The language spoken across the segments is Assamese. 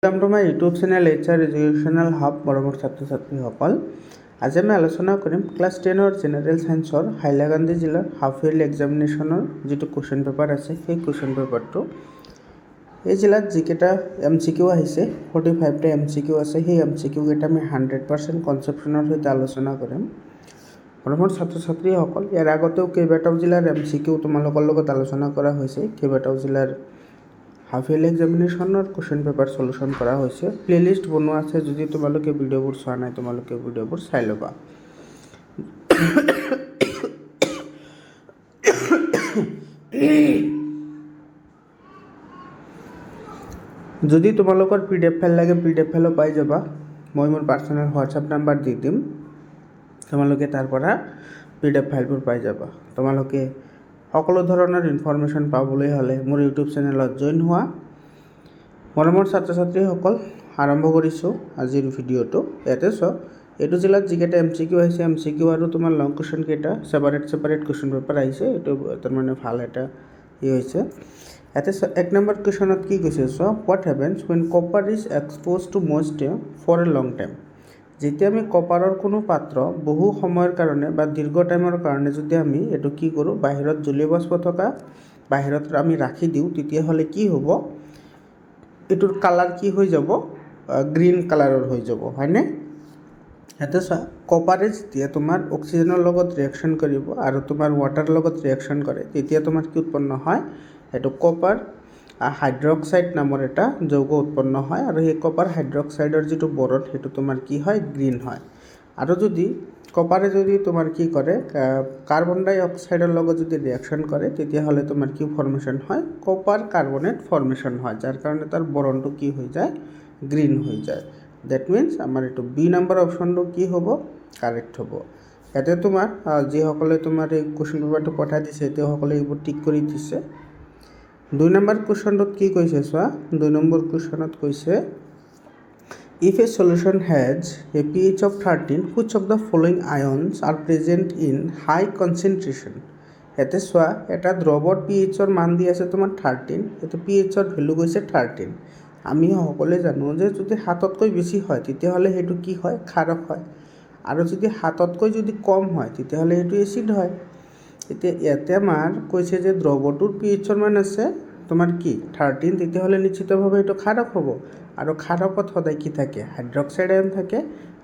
Welcome to my YouTube channel HR educational hub মৰমৰ ছাত্ৰ ছাত্ৰীসকল। আজি আমি আলোচনা কৰিম ক্লাছ 10ৰ জেনেৰেল ছায়েন্সৰ হাইলাকান্দি জিলাৰ হাফ ইয়াৰলি এক্সামিনেশ্যনৰ যিটো কুৱেশ্যন পেপাৰ আছে সেই কুৱেশ্যন পেপাৰটো এই জিলাত যিকেইটা MCQ আহিছে 45টা MCQ আছে সেই MCQ কেইটা আমি 100% কনচেপ্টনৰ সৈতে আলোচনা কৰিম। মৰমৰ ছাত্ৰ ছাত্ৰীসকল, ইয়াৰ আগতেও কেইবাটাও জিলাৰ MCQ তোমালোকৰ লগত আলোচনা কৰা হৈছে। কেইবাটাও জিলাৰ হাফ ইয়াৰলি এক্সামিনেশ্যনৰ কুৱেশ্যন পেপাৰ সলিউশ্যন কৰা হৈছে। প্লেলিষ্ট বনোৱা আছে, যদি তোমালোকে ভিডিঅ'বোৰ চোৱা নাই তোমালোকে ভিডিঅ'বোৰ চাই ল'বা। যদি তোমালোকৰ PDF ফাইল লাগে PDF ফাইলো পাই যাবা। মই মোৰ পাৰ্চনেল হোৱাটছআপ নাম্বাৰ দি দিম, তোমালোকে তাৰ পৰা PDF ফাইলবোৰ পাই যাবা। তোমালোকে সকলো ধৰণৰ ইনফৰমেশ্যন পাবলৈ হ'লে মোৰ ইউটিউব চেনেলত জইন হোৱা। মৰমৰ ছাত্ৰ ছাত্ৰীসকল, আৰম্ভ কৰিছোঁ আজিৰ ভিডিঅ'টো। ইয়াতে এইটো জিলাত যিকেইটা MCQ আহিছে MCQ আৰু তোমাৰ লং কুৱেশ্যন কেইটা ছেপাৰেট কুৱেশ্যন পেপাৰ আহিছে। এইটো তাৰমানে ভাল এটা হৈছে। ইয়াতে 1 নম্বৰ কুৱেশ্যনত কি কৈছে, what happens when copper is expose to moisture for a long time. যেতিয়া আমি কপাৰৰ কোনো পাত্ৰ বহু সময়ৰ কাৰণে বা দীৰ্ঘ টাইমৰ কাৰণে যদি আমি এইটো কি কৰোঁ, বাহিৰত জলীয় বাষ্প থকা বাহিৰত আমি ৰাখি দিওঁ, তেতিয়াহ'লে কি হ'ব, এইটোৰ কালাৰ কি হৈ যাব, গ্ৰীণ কালাৰৰ হৈ যাব, হয়নে? ইয়াতে কপাৰে যেতিয়া তোমাৰ অক্সিজেনৰ লগত ৰিয়েকশ্যন কৰিব আৰু তোমাৰ ৱাটাৰৰ লগত ৰিয়েকশ্যন কৰে, তেতিয়া তোমাৰ কি উৎপন্ন হয়, এইটো কপাৰ হাইড্ৰক্সাইড নামৰ এটা যৌগ উৎপন্ন হয়। আৰু সেই কপাৰ হাইড্ৰক্সাইডৰ যিটো বৰণ সেইটো তোমাৰ কি হয়, গ্ৰীণ হয়। আৰু যদি কপাৰে যদি তোমাৰ কি কৰে, কাৰ্বন ডাই অক্সাইডৰ লগত যদি ৰিয়েকশ্যন কৰে, তেতিয়াহ'লে তোমাৰ কি ফৰ্মেশ্যন হয়, কপাৰ কাৰ্বনেট ফৰ্মেশ্যন হয়, যাৰ কাৰণে তাৰ বৰণটো কি হৈ যায়, গ্ৰীণ হৈ যায়। ডেট মিনছ আমাৰ এইটো B নম্বৰ অপশ্যনটো কি হ'ব, কাৰেক্ট হ'ব। ইয়াতে তোমাৰ যিসকলে তোমাৰ এই কুৱেশ্যন পেপাৰটো পঠাই দিছে তেওঁসকলে এইবোৰ টিক কৰি দিছে। 2 নম্বৰ কুৱেশ্যনটোত কি কৈছে চোৱা, 2 নম্বৰ কুৱেশ্যনত কৈছে if a solution has a pH of 13, which of the following ions are present in high concentration? ইয়াতে চোৱা, এটা দ্ৰৱৰ pHৰ মান দি আছে তোমাৰ 13, এইটো pHৰ ভেলু গৈছে 13। আমি সকলোৱে জানো যে যদি 7তকৈ বেছি হয় তেতিয়াহ'লে সেইটো কি হয়, ক্ষাৰক হয়, আৰু যদি 7তকৈ যদি কম হয় তেতিয়াহ'লে সেইটো এচিড হয়। এতিয়া ইয়াতে আমাৰ কৈছে যে দ্ৰৱটোৰ pHৰ মান আছে তোমাৰ কি 13, তেতিয়াহ'লে নিশ্চিতভাৱে এইটো ক্ষাৰক হ'ব। আৰু ক্ষাৰকত সদায় কি থাকে, হাইড্ৰক্সাইড আয়ন থাকে,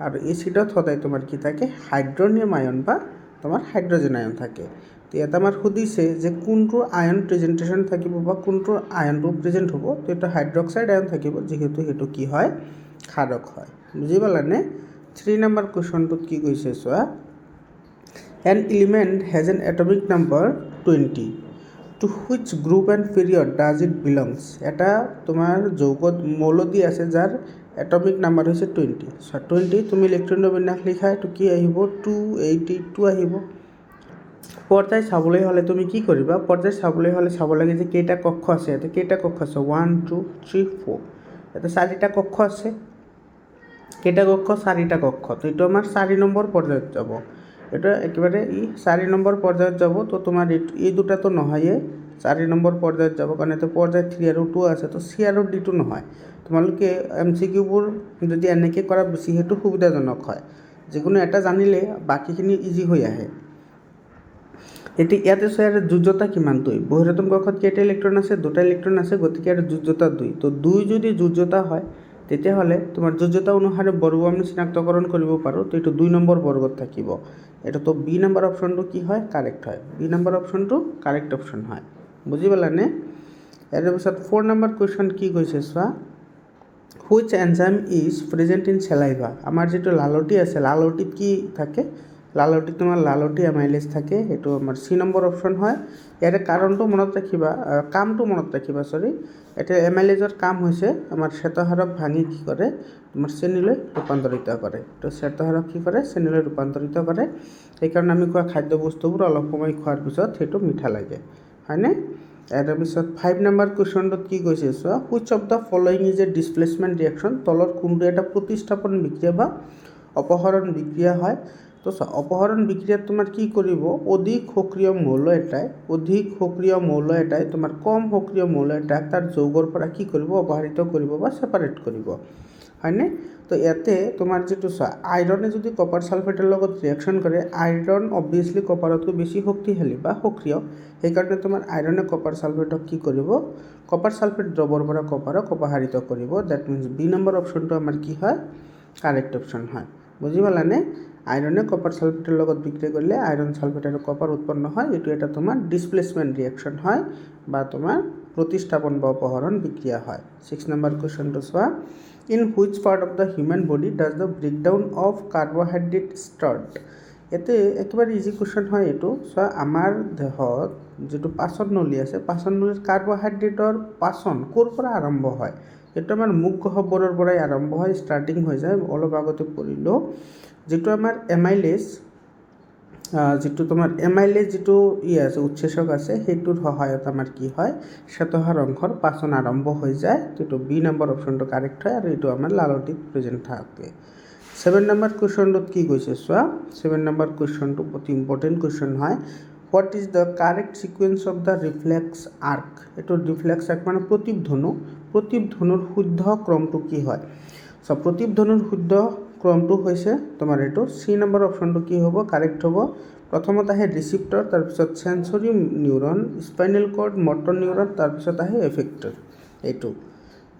আৰু এচিডত সদায় তোমাৰ কি থাকে, হাইড্ৰনিয়াম আয়ন বা তোমাৰ হাইড্ৰজেন আয়ন থাকে। তো ইয়াত আমাৰ সুধিছে যে কোনটো আয়ন প্ৰেজেণ্টেশ্যন থাকিব বা কোনটো আয়নটো প্ৰেজেণ্ট হ'ব, তো এইটো হাইড্ৰক্সাইড আয়ন থাকিব, যিহেতু সেইটো কি হয়, ক্ষাৰক হয়। বুজি পালানে? 3 নম্বৰ কুৱেশ্যনটোত কি কৈছে চোৱা, N element has N atomic number 20, to which group and period does it belongs? এটা তোমাৰ যৌগত মৌলদি আছে যাৰ এটমিক নাম্বাৰ হৈছে 20। 20 তুমি ইলেক্ট্ৰনৰ বিন্যাস লিখা, এইটো কি আহিব, 282 আহিব। পৰ্যায় চাবলৈ হ'লে তুমি কি কৰিবা, পৰ্যায় চাবলৈ হ'লে চাব লাগে যে কেইটা কক্ষ আছে। ইয়াতে কেইটা কক্ষ আছে, 1 2 3 4, ইয়াতে 4টা কক্ষ আছে। কেইটা কক্ষ, 4টা কক্ষ। তো এইটো আমাৰ 4 নম্বৰ পৰ্যায়ত যাব, এটা একেবাৰে 4 নম্বৰ পৰ্যায়ত যাব। তো তোমাৰ এই দুটাতো নহয়ে, 4 নম্বৰ পৰ্যায়ত যাব, কাৰণ এইটো পৰ্যায় 3 আৰু 2 আছে, তো C আৰু Dটো নহয়। তোমালোকে MCQবোৰ যদি এনেকৈ কৰা বেছি সেইটো সুবিধাজনক হয়, যিকোনো এটা জানিলে বাকীখিনি ইজি হৈ আহে। এতিয়া ইয়াতে চোৱা, ইয়াৰ যোজ্যতা কিমান, 2। বহিৰাতম কক্ষত কেইটা ইলেক্ট্ৰন আছে, 2টা ইলেক্ট্ৰন আছে, গতিকে ইয়াৰ যোজ্যতা 2। তো 2 যদি যোজ্যতা হয় তেতিয়াহ'লে তোমাৰ যোজ্যতা অনুসাৰে বৰ্গ আমি চিনাক্তকৰণ কৰিব পাৰোঁ। তো এইটো 2 নম্বৰ বৰ্গত থাকিব। এইটোতো B নম্বৰ অপশ্যনটো কি হয়, কাৰেক্ট হয়। B নম্বৰ অপশ্যনটো কাৰেক্ট অপশ্যন হয়। বুজি পালানে? ইয়াৰ পিছত 4 নম্বৰ কুৱেশ্যন কি কৈছে চোৱা, which enzyme is present in saliva. আমাৰ যিটো লালটি আছে, লালটিত কি থাকে, লালটিত তোমাৰ লালটি এমাইলেজ থাকে, সেইটো আমাৰ C নম্বৰ অপশ্যন হয়। ইয়াৰে কাৰণটো মনত ৰাখিবা, কামটো মনত ৰাখিবা, এতিয়া এমাইলেজৰ কাম হৈছে আমাৰ শ্বেতসাৰক ভাঙি কি কৰে, তোমাৰ চেনিলৈ ৰূপান্তৰিত কৰে। তো শ্বেতসাৰক কি কৰে, চেনিলৈ ৰূপান্তৰিত কৰে। সেইকাৰণে আমি খোৱা খাদ্যবস্তুবোৰ অলপ সময় খোৱাৰ পিছত সেইটো মিঠা লাগে, হয়নে? তাৰপিছত 5 নম্বৰ কুৱেশ্যনটোত কি কৈছে চোৱা, which of the following is A displacement reaction. তলত কোনটো এটা প্ৰতিস্থাপন বিক্ৰিয়া বা অপহৰণ বিক্ৰিয়া হয়। তো তো অপহৰণ বিক্ৰিয়া তোমাৰ কি কৰিব অধিক সক্ৰিয় মৌল এটাই তোমাৰ কম সক্ৰিয় মৌল এটাক তাৰ যৌগৰ পৰা কি কৰিব অপহৰিত কৰিব বা সেপাৰেট কৰিব হয়নে তো ইয়াতে তোমাৰ যেটো আইৰনে যদি কপাৰ সালফেটৰ লগত ৰিয়েকশন কৰে আইৰন অবভিয়াসলি কপাৰতকৈ বেছি শক্তিশালী বা সক্ৰিয় সেইকাৰণে তোমাৰ আইৰনে কপাৰ সালফেটক কি কৰিব কপাৰ সালফেট দ্ৰৱৰ পৰা কপাৰক অপহৰিত কৰিব দ্যাট মিন্স বি নম্বৰ অপশনটো আমাৰ কি হয় কাৰেক্ট অপশন হয় বুজি পালানে আইৰনে কপাৰ সালফেটৰ লগত বিক্ৰিয়া কৰিলে আইৰন সালফেট আৰু কপাৰ উৎপন্ন হয় এটো এটা তোমাৰ ডিসপ্লেসমেন্ট ৰিয়েকশন হয় বা তোমাৰ প্ৰতিস্থাপন বা অপহৰণ বিক্ৰিয়া হয় 6 নম্বৰ কোৱেশ্চনটো চোৱা in which part of the human body does the breakdown of carbohydrate start এতে একেবাৰে ইজি কোৱেশ্চন হয় এটো সো আমাৰ দেহত যেটো পাচন নলী আছে পাচন নলীৰ কাৰ্বোহাইড্ৰেটৰ পাচন কোৰ পৰা আৰম্ভ হয় এটো আমাৰ মুখ গহ্বৰৰ পৰাই আৰম্ভ হয় ষ্টাৰ্টিং হৈ যায় অলপ আগতে পঢ়িলো যেটো আমাৰ এমাইলেজ যেটো তোমাৰ এমাইলেজ যেটো আছে উৎসেচক আছে হেতুৰ সহায়ত আমাৰ কি হয় শ্বেতসাৰ অংশৰ পাচন আৰম্ভ হৈ যায় তেটো বি নম্বৰ অপশনটো কাৰেক্ট হয় আৰু এটো আমাৰ লালটিত প্ৰেজেন্ট থাকে 7 নম্বৰ কোৱেশ্চনটো কি কৈছে চোৱা 7 নম্বৰ কোৱেশ্চনটো বহুত ইম্পৰ্টেন্ট কোৱেশ্চন হয় what is the correct sequence of the reflex arc এটো রিফ্লেক্স আর্ক মানে প্রতিধ্বনুর শুদ্ধ ক্রমটো কি হয় সো প্রতিধ্বনুর শুদ্ধ ক্রমটো হৈছে তোমাৰ এটো সি নম্বৰ অপশনটো কি হ'ব কাৰেক্ট হ'ব প্ৰথমতে আহে ৰিসিপ্টৰ তাৰ পিছত sensory neuron spinal cord motor neuron তাৰ পিছত আহে এফেক্টৰ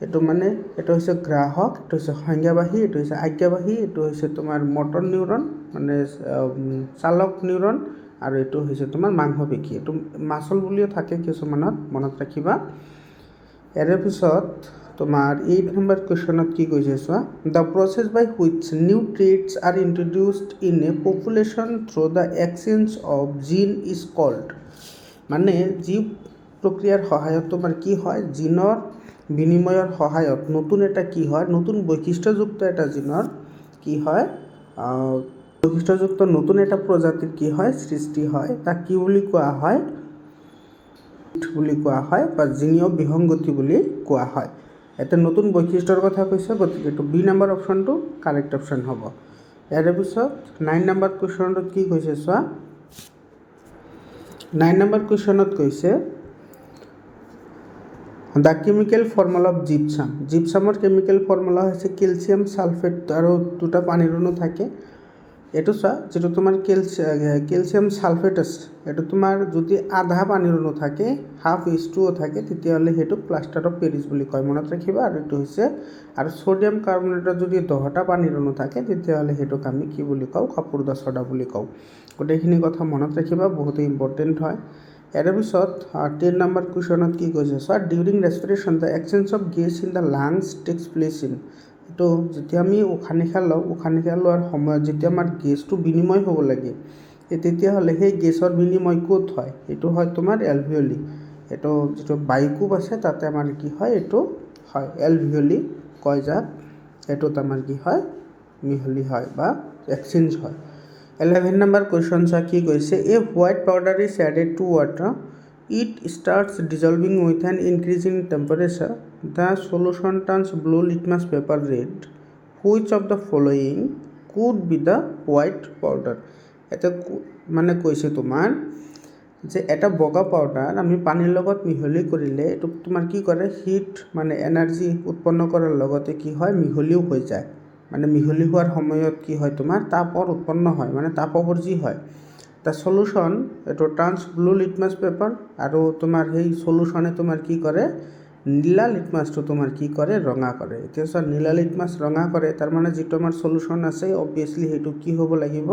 এটো মানে এটো হৈছে গ্ৰাহক এটো হৈছে সংজ্ঞাবাহী এটো হৈছে আজ্ঞাবাহী এটো হৈছে তোমাৰ মটৰ নিউৰন মানে চালক নিউৰন আৰু এটো হৈছে তোমাৰ মাংসপেশী এটো মাসল বুলিও থাকে কিছুমানত মনত ৰাখিবা এৰ পিছত তোমাৰ 8 নম্বৰ কোৱেশ্চনত কি কৈছে চোৱা the process by which new traits are introduced in a population through the exchange of gene is called মানে জীৱ প্ৰক্ৰিয়াৰ সহায়ত তোমাৰ কি হয় জিনৰ বিনিময়ৰ সহায়ত নতুন এটা কি হয় নতুন বৈশিষ্ট্যযুক্ত এটা জিনৰ কি হয় বৈশিষ্ট্যযুক্ত নতুন এটা প্ৰজাতিৰ কি হয় সৃষ্টি হয় তাক কি বুলি কোৱা হয় বা জিনীয় বিসংগতি বুলি কোৱা হয় এটা নতুন বৈশিষ্ট্যৰ কথা কৈছে গতিকে এটো বি নম্বৰ অপশনটো কাৰেক্ট অপশন হ'ব ইয়াৰ পিছত 9 নম্বৰ কোৱেশ্চনটো কি কৈছে চোৱা 9 নম্বৰ কোৱেশ্চনত কৈছে the chemical formula of gypsumৰ chemical formula হৈছে ক্যালসিয়াম সালফেট আৰু দুটা পানীৰ অণু থাকে এটো চোৱা যেটো তোমাৰ ক্যালসিয়াম সালফেট আছে এটো তোমাৰ যদি আধা পানীৰ অণু থাকে হাফ H2O থাকে তেতিয়াহলে হেতু প্লাষ্টাৰ অফ পেৰিছ বুলি কয় মনত ৰাখিবা আৰু এটো হৈছে আৰু সোডিয়াম কাৰ্বনেটৰ যদি 10টা পানীৰ অণু থাকে তেতিয়াহলে হেতুক আমি কি বুলি কওঁ কাপুৰদা সোডা বুলি কওঁ গোটেইখিনি কথা মনত ৰাখিবা বহুত ইম্পৰ্টেন্ট হয় এৰ পিছত 10 নম্বৰ কোৱেশ্চনত কি কৈছে so during respiration the exchange of gas in the lungs takes place in তো যেতিয়া আমি উশাহ নিশাহ লোৱাৰ সময়ত যেতিয়া আমাৰ গেছটো বিনিময় হ'ব লাগে তেতিয়া হলে সেই গেছৰ বিনিময় ক'ত হয় এটো হয় তোমাৰ এলভিওলি এটো যেটো বায়ুকোপ আছে তাতে আমাৰ কি হয় এটো হয় এলভিওলি কয় যাক এটো আমাৰ কি হয় মিহলি হয় বা এক্সচেঞ্জ হয় 11 নম্বৰ কোৱেশ্চন কি কৈছে a white powder is added to water it starts dissolving with an increase in temperature the solution turns blue litmus paper red which of the following could be the white powder এটা মানে কৈছে তোমাৰ যে এটা বগা পাউডাৰ আমি পানীৰ লগত মিহলি কৰিলে এটো তোমাৰ কি কৰে হিট মানে এনাৰ্জি উৎপন্ন কৰাৰ লগতে কি হয় মিহলিও হৈ যায় মানে মিহলি হোৱাৰ সময়ত কি হয় তোমাৰ তাপৰ উৎপন্ন হয় মানে তাপবৰ্জি হয় The solution এটো ট্ৰান্স ব্লু লিটমাস পেপাৰ আৰু তোমাৰ সেই সলিউশনে তোমাৰ কি কৰে নীলা লিটমাসটো তোমাৰ কি কৰে ৰঙা কৰে এতিয়া স্যাৰ নীলা লিটমাস ৰঙা কৰে তাৰ মানে যেটো আমাৰ সলিউশন আছে অবভিয়াসলি হেতু কি হ'ব লাগিব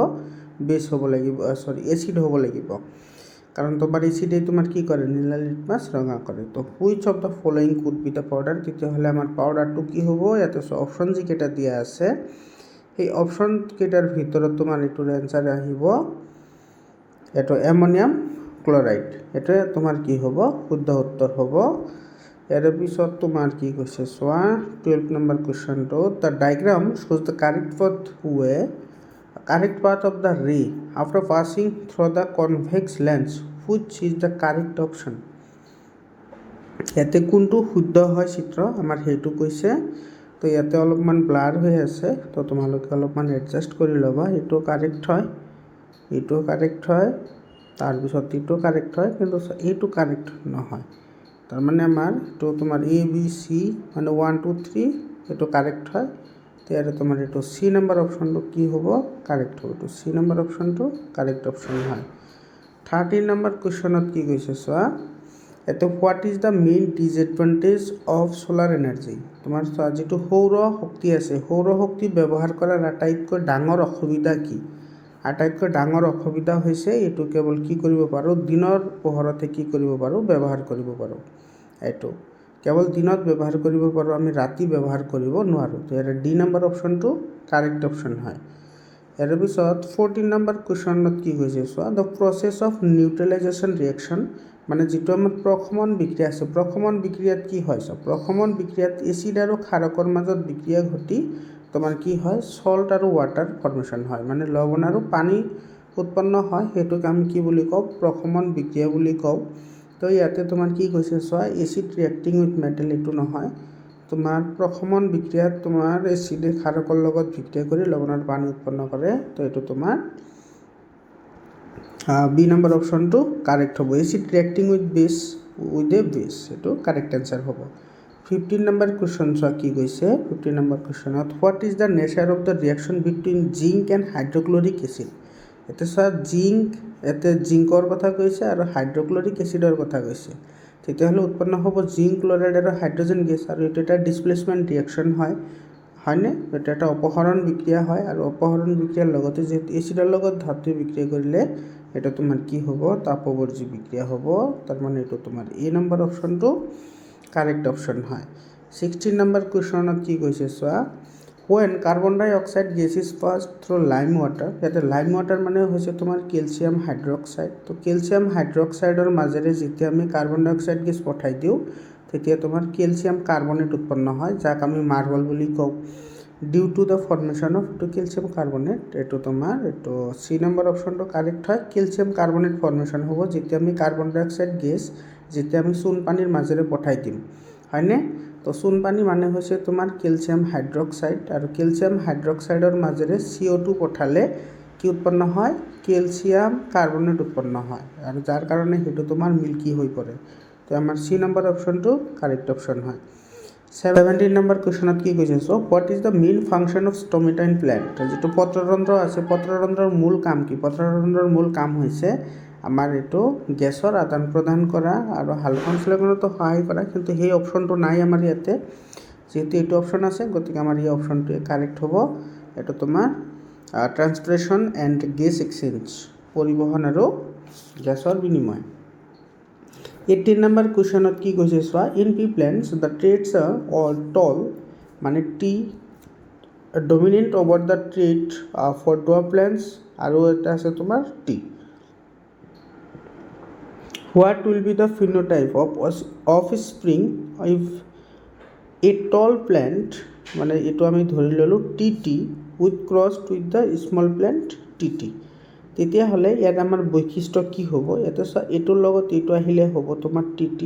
বেস হ'ব লাগিব এসিড হ'ব লাগিব কাৰণ তোমাৰ এসিডে তোমাৰ কি কৰে নীলা লিটমাস ৰঙা কৰে তো which of the following could be the powder তেতিয়া হলে আমাৰ পাউডাৰটো কি হ'ব ইয়াতে অপশন যি কেটা দিয়া আছে এই অপশন কেটাৰ ভিতৰত তোমাৰ এটোৰ आंसर আহিব এটো অ্যামোনিয়াম ক্লোৰাইড এটা তোমাৰ কি হ'ব শুদ্ধ উত্তৰ হ'ব এৰ পিছত তোমাৰ কি কৈছে সোয়া 12 number কোৱেশ্চনটো the diagram shows the correct path of the ray after passing through the convex lens which is the correct option এতে কোনটো শুদ্ধ হয় চিত্ৰ আমাৰ হেতু কৈছে তো ইয়াতে অলপমান ব্লাৰ হৈ আছে, তো তোমালোকে অলপমান এডজাষ্ট কৰি ল'বা। এইটো কাৰেক্ট হয়, এইটো কাৰেক্ট হয়, তাৰপিছত এইটো কাৰেক্ট হয়, কিন্তু এইটো কাৰেক্ট নহয়। তাৰমানে আমাৰ এইটো তোমাৰ ABC মানে 1 2 3 এইটো কাৰেক্ট হয়। তো ইয়াতে তোমাৰ এইটো C নম্বৰ অপশ্যনটো কি হ'ব, কাৰেক্ট হ'ব। এইটো C নম্বৰ অপশ্যনটো কাৰেক্ট অপশ্যন হয়। 13 নম্বৰ কুৱেশ্যনত কি কৈছে চোৱা, এইটো what is the main disadvantage of solar energy. তোমাৰ চোৱা, যিটো সৌৰ শক্তি আছে, সৌৰ শক্তি ব্যৱহাৰ কৰাৰ আটাইতকৈ ডাঙৰ অসুবিধা কি? আটাইতকৈ ডাঙৰ অসুবিধা হৈছে এইটো কেৱল কি কৰিব পাৰোঁ, দিনৰ পোহৰতে কি কৰিব পাৰোঁ, ব্যৱহাৰ কৰিব পাৰোঁ। এইটো কেৱল দিনত ব্যৱহাৰ কৰিব পাৰোঁ, আমি ৰাতি ব্যৱহাৰ কৰিব নোৱাৰোঁ। তো ইয়াৰে D নম্বৰ অপশ্যনটো কাৰেক্ট অপশ্যন হয়। ইয়াৰ পিছত 14 নম্বৰ কুৱেশ্যনত কি কৈছে চোৱা, দ্য প্ৰচেছ অফ নিউট্ৰেলাইজেশ্যন ৰিয়েকশ্যন, মানে যিটো আমাৰ প্ৰশমন বিক্ৰিয়া আছে, প্ৰশমন বিক্ৰিয়াত কি হয় চোৱা, প্ৰশমন বিক্ৰিয়াত এচিড আৰু ক্ষাৰকৰ মাজত বিক্ৰিয়া ঘটি তোমাৰ কি হয়, সল্ট আৰু ৱাটাৰ ফৰ্মেশ্যন হয়, মানে লৱণ আৰু পানী উৎপন্ন হয়। সেইটোক আমি কি বুলি কওঁ, প্ৰশমন বিক্ৰিয়া বুলি কওঁ। তো ইয়াতে তোমাৰ কি কৈছে চোৱা, এচিড ৰিয়েক্টিং উইথ মেটেল, এইটো নহয়। তোমাৰ প্ৰশমন বিক্ৰিয়াত তোমাৰ এচিডে ক্ষাৰকৰ লগত বিক্ৰিয়া কৰি লৱণ আৰু পানী উৎপন্ন কৰে। তো এইটো তোমাৰ B নম্বৰ অপশ্যনটো কাৰেক্ট হ'ব। এচিড ৰিয়েক্টিং উইথ বেছ উইথ এ বেছ, এইটো কাৰেক্ট এনচাৰ হ'ব। 15 নম্বৰ কুৱেশ্যন চোৱা কি কৈছে, 15 নম্বৰ কুৱেশ্যনত what is the nature of the reaction between zinc and hydrochloric acid. এতিয়া চোৱা, ইয়াতে জিংকৰ কথা কৈছে আৰু হাইড্ৰক্লৰিক এচিডৰ কথা কৈছে। তেতিয়াহ'লে উৎপন্ন হ'ব জিংক ক্লৰাইড আৰু হাইড্ৰজেন গেছ, আৰু এইটো এটা ডিছপ্লেচমেণ্ট ৰিয়েকশ্যন হয়নে? এইটো এটা অপহৰণ বিক্ৰিয়া হয়, আৰু অপহৰণ বিক্ৰিয়াৰ লগতে যিহেতু এচিডৰ লগত ধাতুৱে বিক্ৰিয়া কৰিলে এটা তোমাৰ কি হ'ব, তাপবৰ্জী বিক্ৰিয়া হ'ব। তাৰমানে এইটো তোমাৰ A নম্বৰ অপশ্যনটো কাৰেক্ট অপশ্যন হয়। 16 নম্বৰ কুৱেশ্যনত কি কৈছে চোৱা, when carbon dioxide gas is passed through lime water. ইয়াতে লাইম ৱাটাৰ মানে হৈছে তোমাৰ কেলছিয়াম হাইড্ৰক্সাইড। তো কেলছিয়াম হাইড্ৰক্সাইডৰ মাজেৰে যেতিয়া আমি কাৰ্বন ডাই অক্সাইড গেছ পঠাই দিওঁ, তেতিয়া তোমাৰ কেলছিয়াম কাৰ্বনেট উৎপন্ন হয়, যাক আমি মাৰ্বল বুলি কওঁ। Due to the formation of এইটো কেলছিয়াম কাৰ্বনেট, এইটো তোমাৰ এইটো C নম্বৰ অপশ্যনটো কাৰেক্ট হয়। কেলছিয়াম কাৰ্বনেট ফৰ্মেশ্যন হ'ব যেতিয়া আমি কাৰ্বন ডাই অক্সাইড গেছ যেতিয়া আমি চূণ পানীৰ মাজেৰে পঠাই দিম, হয়নে? তো চূণ পানী মানে হৈছে তোমাৰ কেলছিয়াম হাইড্ৰক্সাইড, আৰু কেলছিয়াম হাইড্ৰক্সাইডৰ মাজেৰে CO2 পঠালে কি উৎপন্ন হয়, কেলছিয়াম কাৰ্বনেট উৎপন্ন হয়, আৰু যাৰ কাৰণে সেইটো তোমাৰ মিল্কি হৈ পৰে। তো আমাৰ C নম্বৰ অপশ্যনটো কাৰেক্ট অপশ্যন হয়। 17 নম্বৰ কুৱেশ্যনত কি কৈছে so' what is the main function of stomata in plant. যিটো পত্ৰতন্ত্ৰ আছে, পত্ৰতন্ত্ৰৰ মূল কাম কি? পত্ৰতন্ত্ৰৰ মূল কাম হৈছে আমাৰ এইটো গেছৰ আদান প্ৰদান কৰা আৰু হাল সংশ্লেষণতো সহায় কৰা, কিন্তু সেই অপশ্যনটো নাই আমাৰ ইয়াতে। যিহেতু এইটো অপশ্যন আছে, গতিকে আমাৰ এই অপশ্যনটোৱে কাৰেক্ট হ'ব। এইটো তোমাৰ ট্ৰান্সপ্ৰেশ্যন এণ্ড গেছ এক্সচেঞ্জ, পৰিবহণ আৰু গেছৰ বিনিময়। 18 নম্বৰ কুৱেশ্যনত কি কৈছে চোৱা, in pea plants the traits all tall, মানে T dominant over the trait for dwarf plants, আৰু এটা আছে তোমাৰ T. What will be the phenotype of spring if a tall plant, মানে এইটো আমি ধৰি ল'লোঁ TT with crossed with the small plant TT। তেতিয়াহ'লে ইয়াত আমাৰ বৈশিষ্ট্য কি হ'ব? ইয়াতে চোৱা, এইটোৰ লগত এইটো আহিলে হ'ব তোমাৰ TT,